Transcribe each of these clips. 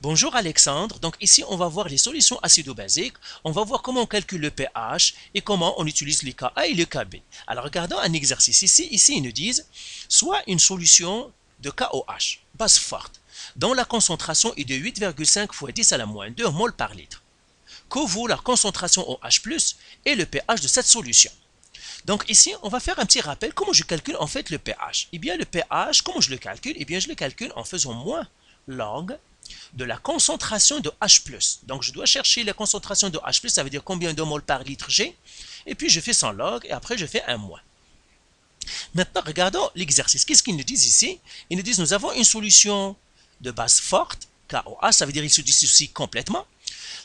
Bonjour Alexandre, donc ici on va voir les solutions acido-basiques, on va voir comment on calcule le pH et comment on utilise les Ka et les Kb. Alors regardons un exercice ici ils nous disent soit une solution de KOH, base forte, dont la concentration est de 8,5 fois 10 à la moins 2 mol par litre. Que vaut la concentration OH+, et le pH de cette solution? Donc ici, on va faire un petit rappel. Comment je calcule en fait le pH? Eh bien, le pH, comment je le calcule? Eh bien, je le calcule en faisant moins log de la concentration de H+. Donc, je dois chercher la concentration de H+, ça veut dire combien de mol par litre j'ai. Et puis, je fais 100 log et après, je fais un moins. Maintenant, regardons l'exercice. Qu'est-ce qu'ils nous disent ici? Ils nous disent, nous avons une solution de base forte, KOH, ça veut dire qu'il se dissocie complètement.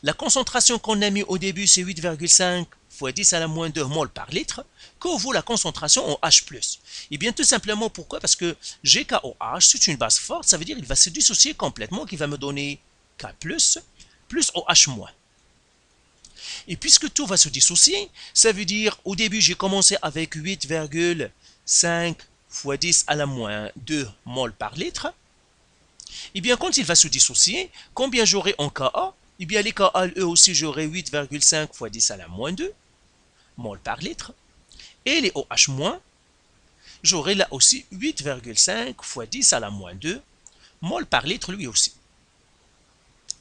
La concentration qu'on a mis au début, c'est 8,5 fois 10 à la moins 2 mol par litre. Que vaut la concentration en H+? Eh bien, tout simplement, pourquoi? Parce que GKOH, c'est une base forte, ça veut dire qu'il va se dissocier complètement, qui va me donner K+, plus OH-. Et puisque tout va se dissocier, ça veut dire, au début, j'ai commencé avec 8,5 fois 10 à la moins 2 mol par litre. Eh bien, quand il va se dissocier, combien j'aurai en Ka? Eh bien, les Ka, eux aussi, j'aurai 8,5 fois 10 à la moins 2 mol par litre. Et les OH-, j'aurai là aussi 8,5 fois 10 à la moins 2 mol par litre lui aussi.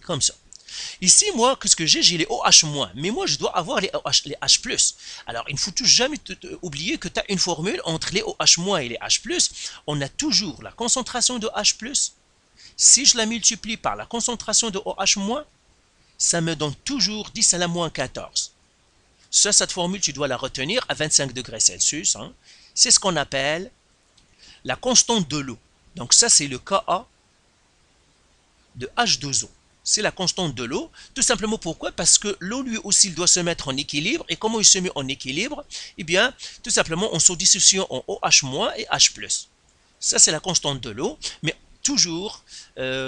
Comme ça. Ici, moi, qu'est-ce que j'ai? J'ai les OH-, mais moi, je dois avoir les H+. Alors, il ne faut jamais oublier que tu as une formule entre les OH- et les H+. On a toujours la concentration de H+. Si je la multiplie par la concentration de OH-, ça me donne toujours 10 à la moins 14. Cette formule, tu dois la retenir à 25 degrés Celsius. Hein. C'est ce qu'on appelle la constante de l'eau. Donc ça, c'est le Ka de H2O. C'est la constante de l'eau. Tout simplement pourquoi? Parce que l'eau, lui aussi, il doit se mettre en équilibre. Et comment il se met en équilibre? Eh bien, tout simplement, on se dissocie en OH- et H+. Ça, c'est la constante de l'eau. Mais toujours,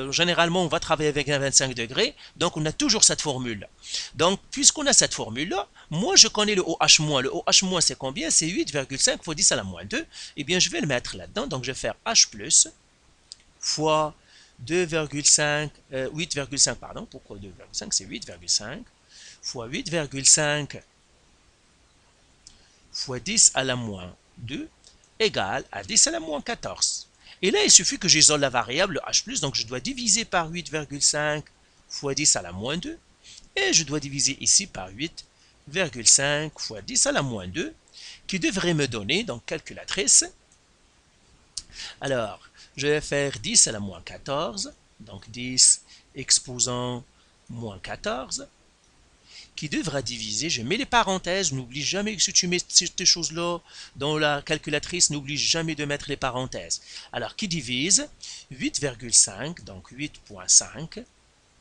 généralement, on va travailler avec un 25 degrés. Donc, on a toujours cette formule-là. Donc, puisqu'on a cette formule-là, moi, je connais le OH-. Le OH-, c'est combien? C'est 8,5 fois 10 à la moins 2. Eh bien, je vais le mettre là-dedans. Donc, je vais faire H+, fois 2,5, 8,5, pardon. Pourquoi 2,5? C'est 8,5 fois 8,5 fois 10 à la moins 2 égale à 10 à la moins 14. Et là, il suffit que j'isole la variable H+, donc je dois diviser par 8,5 fois 10 à la moins 2, et je dois diviser ici par 8,5 fois 10 à la moins 2, qui devrait me donner, donc calculatrice, alors, je vais faire 10 à la moins 14, donc 10 exposant moins 14, qui devra diviser, je mets les parenthèses, n'oublie jamais que si tu mets ces choses-là dans la calculatrice, n'oublie jamais de mettre les parenthèses. Alors, qui divise 8,5, donc 8,5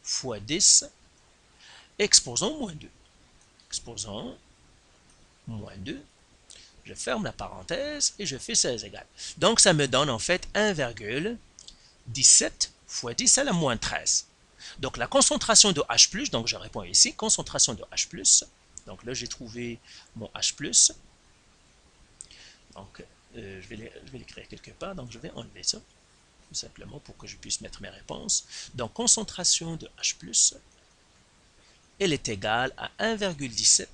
fois 10, exposant moins 2. Exposant moins 2, je ferme la parenthèse et je fais 16 égales. Donc, ça me donne en fait 1,17 fois 10 à la moins 13. Donc, la concentration de H+, donc je réponds ici, concentration de H+, donc là, j'ai trouvé mon H+, donc je vais l'écrire quelque part, donc je vais enlever ça, tout simplement pour que je puisse mettre mes réponses. Donc, concentration de H+, elle est égale à 1,17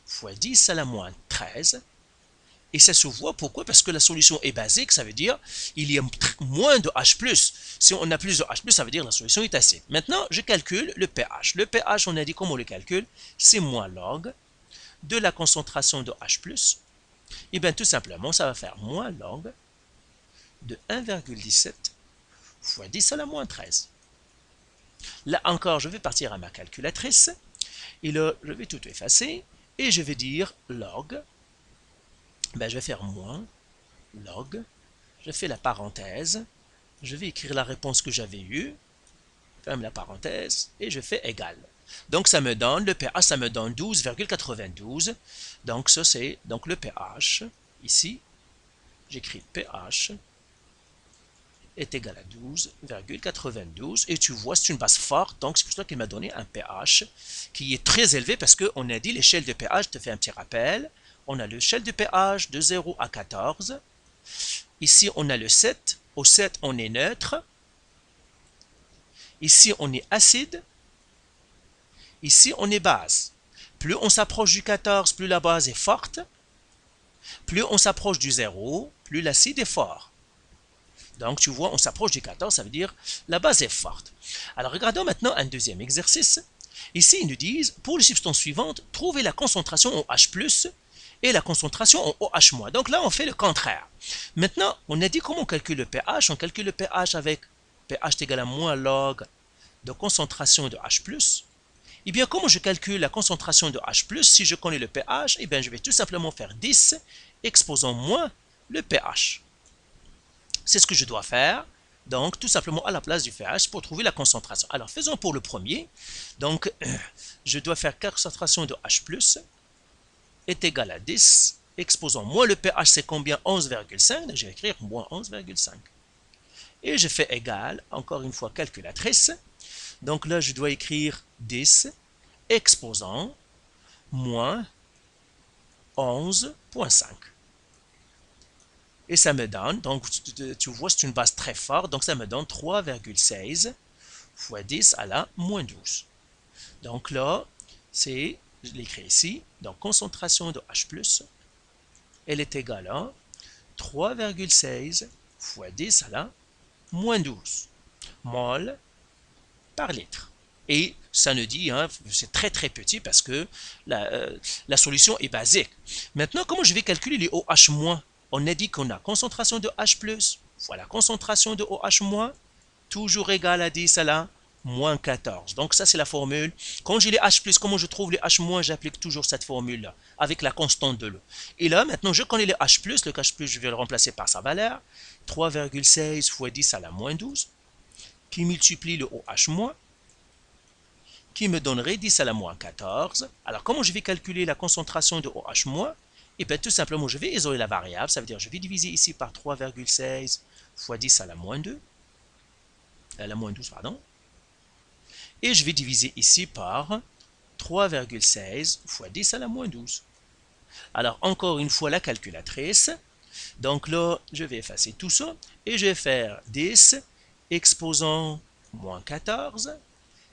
fois 10 à la moins 13, et ça se voit, pourquoi? Parce que la solution est basique, ça veut dire il y a moins de H+. Si on a plus de H+, ça veut dire la solution est acide. Maintenant, je calcule le pH. Le pH, on a dit comment on le calcule, c'est moins log de la concentration de H+. Et bien tout simplement, ça va faire moins log de 1,17 fois 10 à la moins 13. Là encore, je vais partir à ma calculatrice, et là, je vais tout effacer, et je vais dire log, ben, je vais faire moins log, je fais la parenthèse, je vais écrire la réponse que j'avais eue, ferme la parenthèse, et je fais égal. Donc ça me donne, le pH, ça me donne 12,92. Donc ça c'est donc le pH, ici, j'écris pH est égal à 12,92. Et tu vois, c'est une base forte, donc c'est pour ça qu'il m'a donné un pH qui est très élevé parce qu'on a dit l'échelle de pH, je te fais un petit rappel. On a l'échelle de pH de 0 à 14. Ici, on a le 7. Au 7, on est neutre. Ici, on est acide. Ici, on est base. Plus on s'approche du 14, plus la base est forte. Plus on s'approche du 0, plus l'acide est fort. Donc, tu vois, on s'approche du 14, ça veut dire la base est forte. Alors, regardons maintenant un deuxième exercice. Ici, ils nous disent, pour les substances suivantes, trouvez la concentration en H+, et la concentration en OH-. Donc là, on fait le contraire. Maintenant, on a dit comment on calcule le pH. On calcule le pH avec pH est égal à moins log de concentration de H+. Eh bien, comment je calcule la concentration de H+, si je connais le pH? Eh bien, je vais tout simplement faire 10 exposant moins le pH. C'est ce que je dois faire. Donc, tout simplement à la place du pH pour trouver la concentration. Alors, faisons pour le premier. Donc, je dois faire concentration de H+, est égal à 10, exposant moins le pH, c'est combien? 11,5. Je vais écrire moins 11,5. Et je fais égal, encore une fois, calculatrice. Donc là, je dois écrire 10, exposant moins 11,5. Et ça me donne, donc tu vois, c'est une base très forte, donc ça me donne 3,16 fois 10 à la moins 12. Donc là, c'est, je l'écris ici, donc concentration de H+, elle est égale à 3,16 fois 10 à la moins 12 mol par litre. Et ça nous dit, hein, c'est très très petit parce que la solution est basique. Maintenant, comment je vais calculer les OH-? On a dit qu'on a concentration de H+, fois la concentration de OH-, toujours égale à 10 à la moins 14. Donc ça, c'est la formule. Quand j'ai les H+, comment je trouve les H-, j'applique toujours cette formule-là, avec la constante de l'eau. Et là, maintenant, je connais le H+, le H+, je vais le remplacer par sa valeur, 3,16 fois 10 à la moins 12, qui multiplie le OH-, qui me donnerait 10 à la moins 14. Alors, comment je vais calculer la concentration de OH-? Et bien, tout simplement, je vais isoler la variable. Ça veut dire, je vais diviser ici par 3,16 fois 10 à la moins 2. À la moins 12, pardon. Et je vais diviser ici par 3,16 fois 10 à la moins 12. Alors, encore une fois, la calculatrice. Donc là, je vais effacer tout ça. Et je vais faire 10 exposant moins 14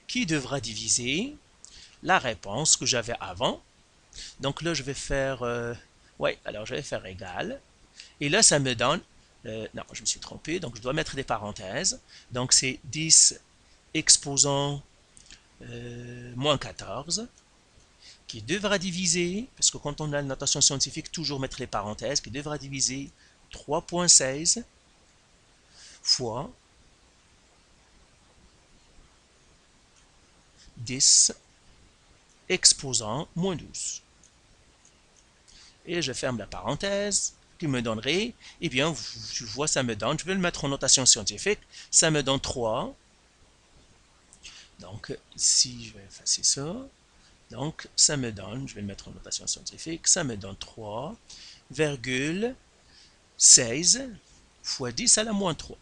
qui devra diviser la réponse que j'avais avant. Donc là, je vais faire... alors je vais faire égal. Et là, ça me donne... non, je me suis trompé, donc je dois mettre des parenthèses. Donc c'est 10 exposant moins 14 qui devra diviser, parce que quand on a la notation scientifique, toujours mettre les parenthèses, qui devra diviser 3,16 fois 10 exposant moins 12. Et je ferme la parenthèse, qui me donnerait, eh bien, tu vois, ça me donne, je vais le mettre en notation scientifique, ça me donne 3. Donc, ici, je vais effacer ça. Donc, ça me donne, je vais le mettre en notation scientifique, ça me donne 3,16 fois 10 à la moins 3.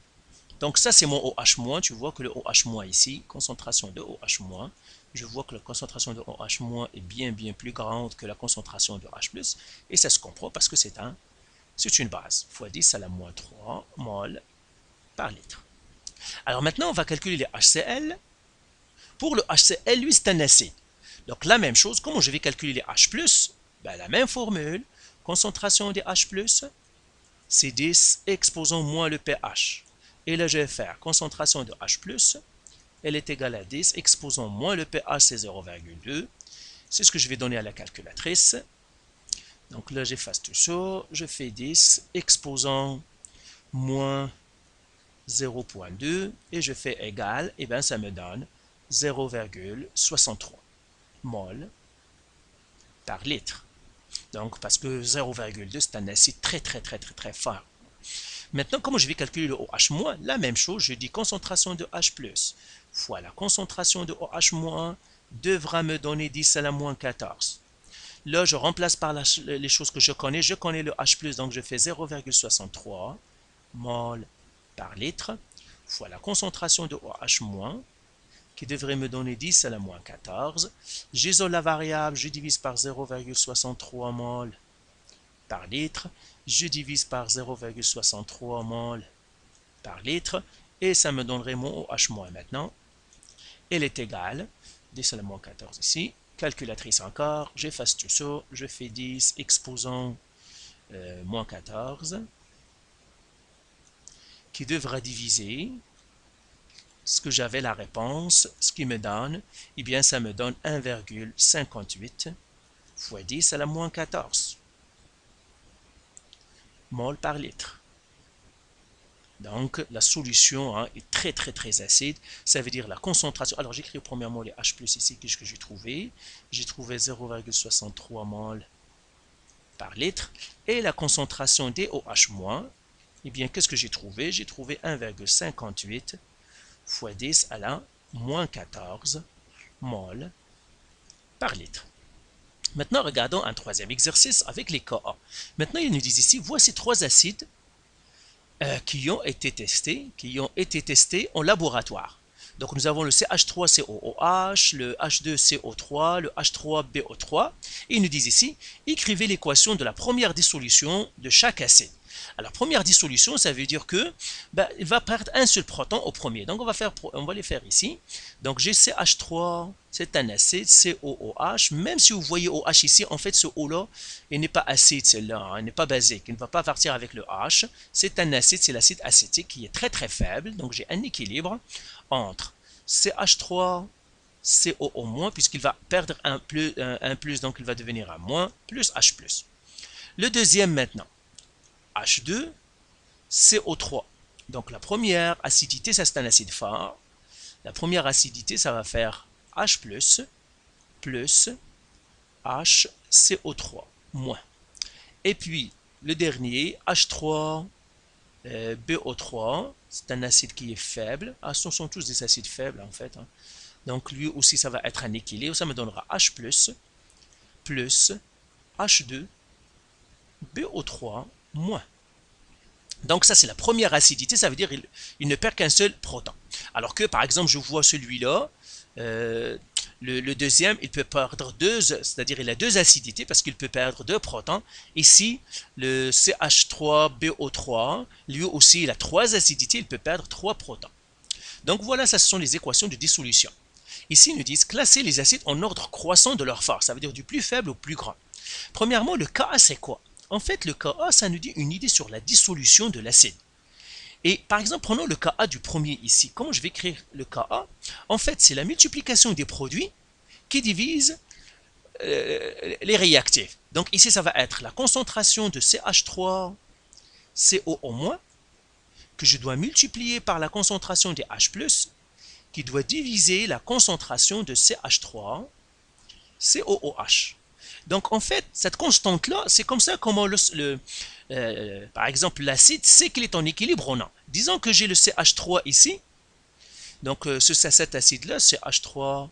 Donc, ça, c'est mon OH-, tu vois que le OH- ici, concentration de OH-, je vois que la concentration de OH- est bien plus grande que la concentration de H+, et ça se comprend parce que c'est une base, fois 10 à la moins 3 mol par litre. Alors maintenant, on va calculer les HCl. Pour le HCl, lui, c'est un acide. Donc la même chose, comment je vais calculer les H+, ben, la même formule, concentration des H+, c'est 10 exposant moins le pH. Et là, je vais faire concentration de H+, elle est égale à 10, exposant moins le pH, c'est 0,2. C'est ce que je vais donner à la calculatrice. Donc là, j'efface tout ça, je fais 10, exposant moins 0,2, et je fais égal, et bien ça me donne 0,63 mol par litre. Donc, parce que 0,2, c'est un acide très fort. Maintenant, comment je vais calculer le OH-? La même chose, je dis concentration de H+, fois la concentration de OH- devra me donner 10 à la moins 14. Là, je remplace par les choses que je connais. Je connais le H+, donc je fais 0,63 mol par litre, fois la concentration de OH- qui devrait me donner 10 à la moins 14. J'isole la variable, je divise par 0,63 mol par litre, je divise par 0,63 mol par litre, et ça me donnerait mon OH- maintenant. elle est égale, 10 à la moins 14 ici, calculatrice encore, j'efface tout ça, je fais 10, exposant moins 14, qui devra diviser ce que j'avais la réponse, ce qui me donne, eh bien ça me donne 1,58 fois 10 à la moins 14 mol par litre. Donc la solution est très acide, ça veut dire la concentration. Alors j'écris premièrement les H+ ici, qu'est-ce que j'ai trouvé? J'ai trouvé 0,63 mol par litre et la concentration DOH-, eh bien qu'est-ce que j'ai trouvé? J'ai trouvé 1,58 fois 10 à la moins 14 mol par litre. Maintenant, regardons un troisième exercice avec les Ka. Maintenant, ils nous disent ici, voici trois acides qui ont été testés en laboratoire. Donc, nous avons le CH3COOH, le H2CO3, le H3BO3. Et ils nous disent ici, écrivez l'équation de la première dissolution de chaque acide. Alors, première dissolution, ça veut dire que il va perdre un seul proton au premier. Donc, on va les faire ici. Donc, j'ai CH3, c'est un acide, COOH. Même si vous voyez OH ici, en fait, ce O-là, il n'est pas acide, celle-là, il n'est pas basique. Il ne va pas partir avec le H. C'est un acide, c'est l'acide acétique qui est très faible. Donc, j'ai un équilibre entre CH3, CO-, puisqu'il va perdre un plus, donc il va devenir un moins, plus H+. Le deuxième maintenant, H2, CO3. Donc la première acidité, ça c'est un acide fort. La première acidité, ça va faire H+, plus HCO3, moins. Et puis le dernier, H3, BO3, c'est un acide qui est faible. Ce sont tous des acides faibles en fait. Donc lui aussi, ça va être un équilibre. Ça me donnera H+, plus H2, BO3, moins. Donc ça, c'est la première acidité, ça veut dire qu'il ne perd qu'un seul proton. Alors que, par exemple, je vois celui-là, le deuxième, il peut perdre deux, c'est-à-dire il a deux acidités parce qu'il peut perdre deux protons. Ici, le CH3BO3, lui aussi, il a trois acidités, il peut perdre trois protons. Donc voilà, ça ce sont les équations de dissolution. Ici, ils nous disent classer les acides en ordre croissant de leur force, ça veut dire du plus faible au plus grand. Premièrement, le Ka, c'est quoi? En fait, le Ka, ça nous dit une idée sur la dissolution de l'acide. Et par exemple, prenons le Ka du premier ici. Comment je vais écrire le Ka? En fait, c'est la multiplication des produits qui divise les réactifs. Donc ici, ça va être la concentration de CH3, CO-, que je dois multiplier par la concentration des H+, qui doit diviser la concentration de CH3, COOH. Donc en fait, cette constante-là, c'est comme ça comment par exemple l'acide sait qu'il est en équilibre ou non. Disons que j'ai le CH3 ici. Donc cet acide-là, CH3,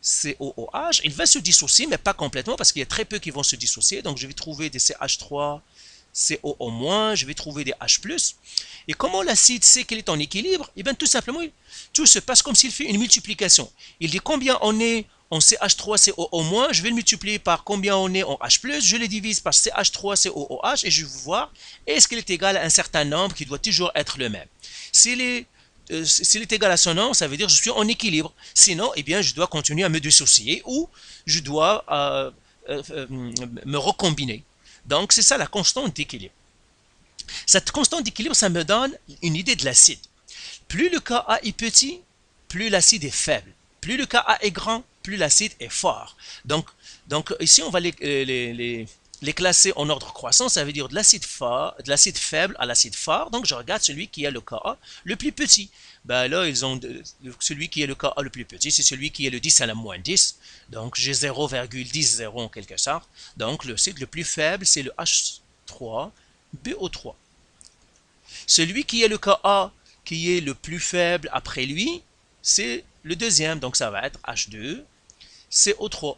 COOH, il va se dissocier, mais pas complètement parce qu'il y a très peu qui vont se dissocier. Donc je vais trouver des CH3, CO-, je vais trouver des H+. Et comment l'acide sait qu'il est en équilibre? Eh bien tout simplement, tout se passe comme s'il fait une multiplication. Il dit combien on est en CH3COO-, je vais le multiplier par combien on est en H+, je le divise par CH3COOH et je vais voir est-ce qu'il est égal à un certain nombre qui doit toujours être le même. S'il est égal à son nombre, ça veut dire que je suis en équilibre. Sinon, eh bien, je dois continuer à me dissocier ou je dois me recombiner. Donc, c'est ça la constante d'équilibre. Cette constante d'équilibre, ça me donne une idée de l'acide. Plus le Ka est petit, plus l'acide est faible. Plus le Ka est grand, plus l'acide est fort. Donc ici, on va les classer en ordre croissant. Ça veut dire de l'acide faible à l'acide fort. Donc, je regarde celui qui a le Ka le plus petit. Ben là, celui qui est le Ka le plus petit, c'est celui qui est le 10 à la moins 10. Donc, j'ai 0,10 en quelque sorte. Donc, l'acide le plus faible, c'est le H3BO3. Celui qui est le Ka qui est le plus faible après lui, c'est le deuxième. Donc, ça va être H2CO3.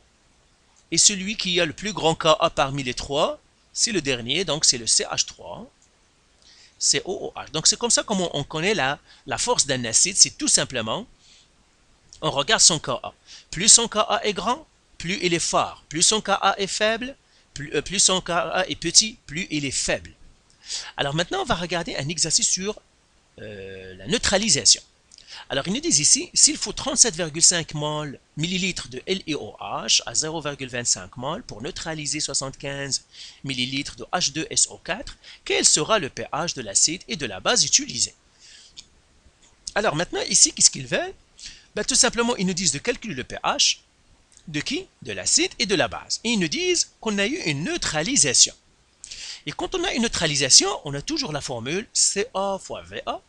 Et celui qui a le plus grand Ka parmi les trois, c'est le dernier. Donc, c'est le CH3. COOH. Donc, c'est comme ça comment on connaît la force d'un acide. C'est tout simplement, on regarde son Ka. Plus son Ka est grand, plus il est fort. Plus son Ka est faible, plus son Ka est petit, plus il est faible. Alors maintenant, on va regarder un exercice sur la neutralisation. Alors, ils nous disent ici, s'il faut 37,5 mol millilitres de LiOH à 0,25 mol pour neutraliser 75 millilitres de H2SO4, quel sera le pH de l'acide et de la base utilisés? Alors maintenant, ici, qu'est-ce qu'ils veulent? Ben, tout simplement, ils nous disent de calculer le pH de qui? De l'acide et de la base. Et ils nous disent qu'on a eu une neutralisation. Et quand on a une neutralisation, on a toujours la formule Ca fois Va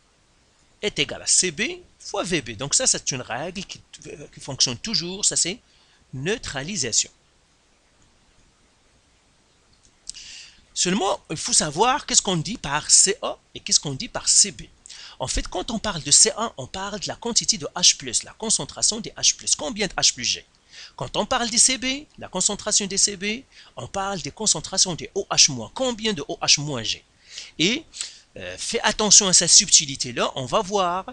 est égal à Cb fois Vb. Donc ça, c'est une règle qui fonctionne toujours. Ça, c'est neutralisation. Seulement, il faut savoir qu'est-ce qu'on dit par Ca et qu'est-ce qu'on dit par Cb. En fait, quand on parle de Ca, on parle de la quantité de H+, la concentration des H+. Combien de H plus G? Quand on parle des Cb, la concentration des Cb, on parle des concentrations des OH-. Combien de OH-G? Et fais attention à cette subtilité-là. On va voir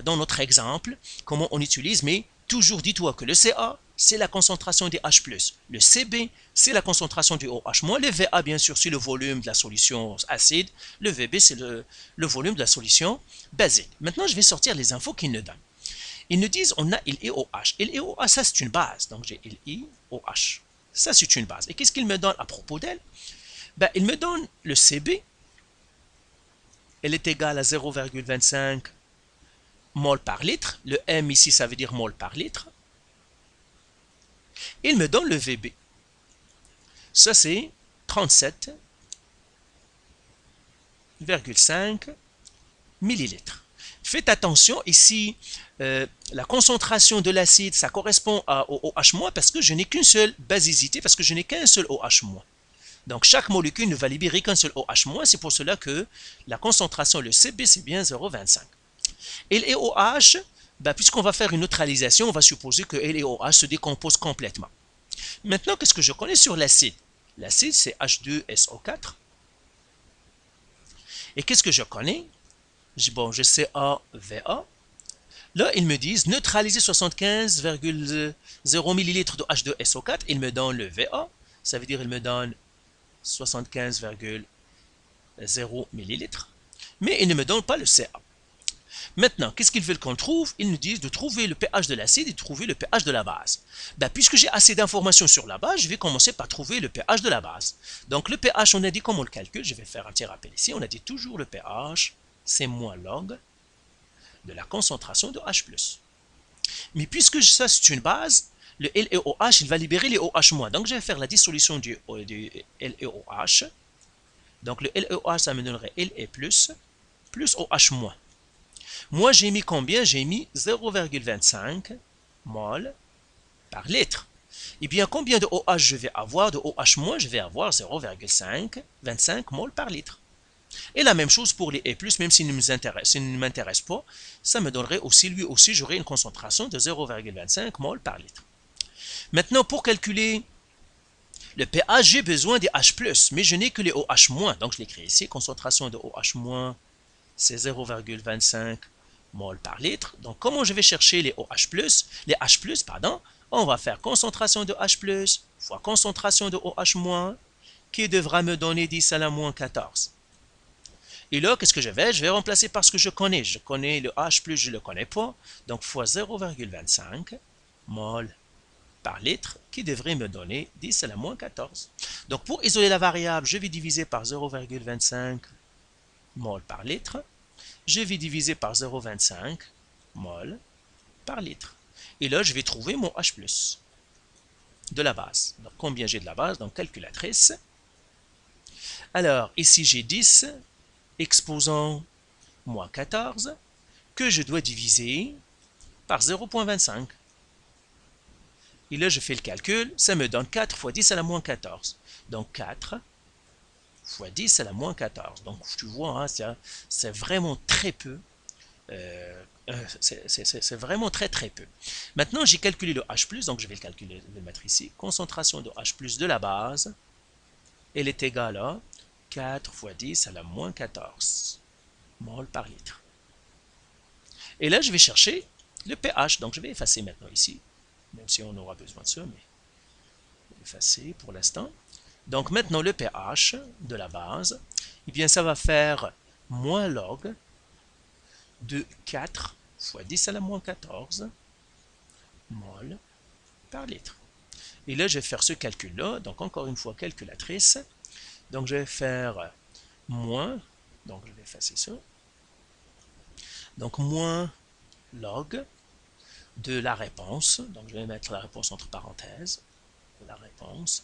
dans notre exemple comment on utilise, mais toujours dis-toi que le Ca, c'est la concentration des H+. Le Cb, c'est la concentration du OH-. Le Va, bien sûr, c'est le volume de la solution acide. Le Vb, c'est le volume de la solution basique. Maintenant, je vais sortir les infos qu'ils nous donnent. Ils nous disent on a LiOH. LiOH, ça c'est une base. Donc j'ai LiOH. Ça c'est une base. Et qu'est-ce qu'il me donne à propos d'elle? Ben, il me donne le Cb. Elle est égale à 0,25 mol par litre. Le M ici, ça veut dire mol par litre. Il me donne le Vb. Ça c'est 37,5 millilitres. Faites attention ici, la concentration de l'acide, ça correspond au OH- parce que je n'ai qu'une seule basicité, parce que je n'ai qu'un seul OH-. Donc chaque molécule ne va libérer qu'un seul OH-. C'est pour cela que la concentration, le Cb, c'est bien 0,25. Et l'OH, ben, puisqu'on va faire une neutralisation, on va supposer que l'OH se décompose complètement. Maintenant, qu'est-ce que je connais sur l'acide? L'acide, c'est H2SO4. Et qu'est-ce que je connais? Bon, je sais AVA. Là, ils me disent neutraliser 75,0 ml de H2SO4. Ils me donnent le VA. Ça veut dire qu'ils me donnent 75,0 ml. Mais ils ne me donnent pas le CA. Maintenant, qu'est-ce qu'ils veulent qu'on trouve? Ils nous disent de trouver le pH de l'acide et de trouver le pH de la base. Ben, puisque j'ai assez d'informations sur la base, je vais commencer par trouver le pH de la base. Donc le pH, on a dit comment on le calcule. Je vais faire un petit rappel ici. On a dit toujours le pH, c'est moins log de la concentration de H+. Mais puisque ça c'est une base, le LeOH, il va libérer les OH-. Donc je vais faire la dissolution du LeOH. Donc le LeOH, ça me donnerait Le plus OH-. Moi, j'ai mis combien? J'ai mis 0,25 mol par litre. Et bien, combien de OH je vais avoir? De OH-, je vais avoir 0,25 mol par litre. Et la même chose pour les E+, même s'il ne m'intéresse pas, ça me donnerait aussi, lui aussi, j'aurai une concentration de 0,25 mol par litre. Maintenant, pour calculer le pH, j'ai besoin des H+, mais je n'ai que les OH-, donc je l'écris ici, concentration de OH-, c'est 0,25 mol par litre. Donc, comment je vais chercher les OH+, les H+, pardon, on va faire concentration de H+, fois concentration de OH-, qui devra me donner 10 à la moins 14. Et là, qu'est-ce que je vais? Je vais remplacer par ce que je connais. Je connais le H+, je ne le connais pas. Donc, fois 0,25 mol par litre, qui devrait me donner 10 à la moins 14. Donc, pour isoler la variable, je vais diviser par 0,25 mol par litre. Je vais diviser par 0,25 mol par litre. Et là, je vais trouver mon H+, de la base. Donc, combien j'ai de la base? Donc, calculatrice. Alors, ici, j'ai 10 exposant moins 14 que je dois diviser par 0,25. Et là, je fais le calcul, ça me donne 4 fois 10 à la moins 14. Donc 4 fois 10 à la moins 14. Donc tu vois, hein, c'est vraiment très peu. C'est vraiment très peu. Maintenant, j'ai calculé le H+, donc je vais le calculer, je vais le mettre ici. Concentration de H+, de la base, elle est égale à 4 fois 10 à la moins 14 mol par litre. Et là, je vais chercher le pH. Donc, je vais effacer maintenant ici, même si on aura besoin de ça, mais je vais effacer pour l'instant. Donc, maintenant, le pH de la base, eh bien, ça va faire moins log de 4 fois 10 à la moins 14 mol par litre. Et là, je vais faire ce calcul-là. Donc, encore une fois, calculatrice. Donc, je vais faire moins. Donc, je vais effacer ça. Donc, moins log de la réponse. Donc, je vais mettre la réponse entre parenthèses. La réponse,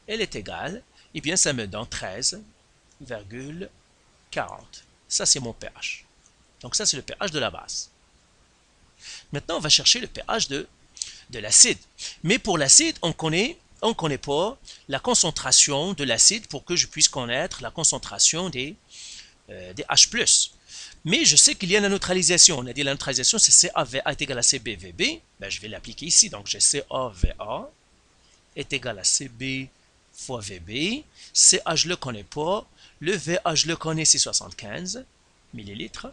elle est égale. Eh bien, ça me donne 13,40. Ça, c'est mon pH. Donc, ça, c'est le pH de la base. Maintenant, on va chercher le pH de l'acide. Mais pour l'acide, on ne connaît pas la concentration de l'acide pour que je puisse connaître la concentration des H+. Mais je sais qu'il y a la neutralisation. On a dit la neutralisation, c'est CaVa est égal à CbVB. Ben, je vais l'appliquer ici. Donc, j'ai CaVa est égal à Cb fois Vb. Ca, je ne le connais pas. Le Va, je le connais, c'est 75 millilitres.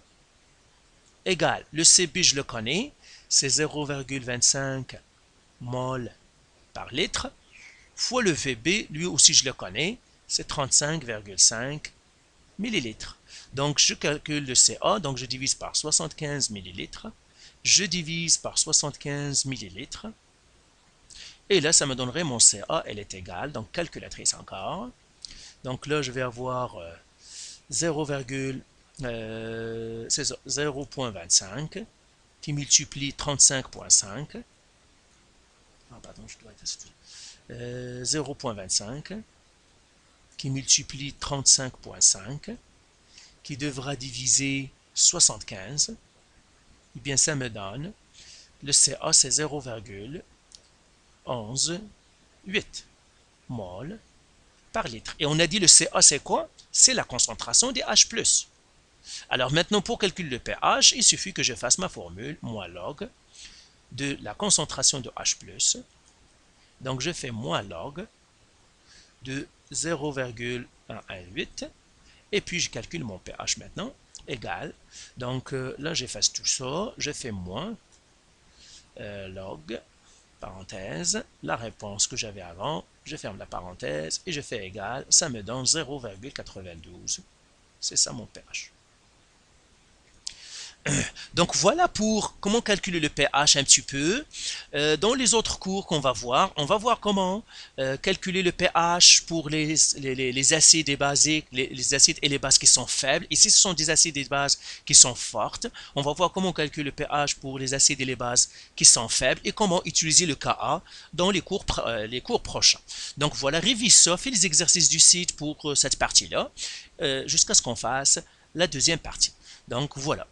Égal, le Cb, je le connais, c'est 0,25 mol par litre. Fois le Vb, lui aussi je le connais, c'est 35,5 millilitres. Donc je calcule le Ca, donc je divise par 75 millilitres. Je divise par 75 millilitres. Et là, ça me donnerait mon Ca, elle est égale, donc calculatrice encore. Donc là, je vais avoir 0,25 qui multiplie 35,5. Ah, pardon, je dois être 0,25 qui multiplie 35,5 qui devra diviser 75. Et bien, ça me donne le Ca, c'est 0,118 mol par litre. Et on a dit le Ca, c'est quoi? C'est la concentration des H+. Alors maintenant, pour calculer le pH, il suffit que je fasse ma formule, moins log, de la concentration de H+. Donc je fais moins log de 0,118. Et puis je calcule mon pH maintenant, égal. Donc là, j'efface tout ça, je fais moins log, parenthèse, la réponse que j'avais avant, je ferme la parenthèse et je fais égal, ça me donne 0,92. C'est ça mon pH. Donc voilà pour comment calculer le pH un petit peu. Dans les autres cours qu'on va voir, on va voir comment calculer le pH pour les acides et basiques, les acides et les bases qui sont faibles. Ici, ce sont des acides et des bases qui sont fortes. On va voir comment calculer le pH pour les acides et les bases qui sont faibles et comment utiliser le Ka dans les cours prochains. Donc voilà, révise ça, fais les exercices du site pour cette partie-là, jusqu'à ce qu'on fasse la deuxième partie. Donc voilà.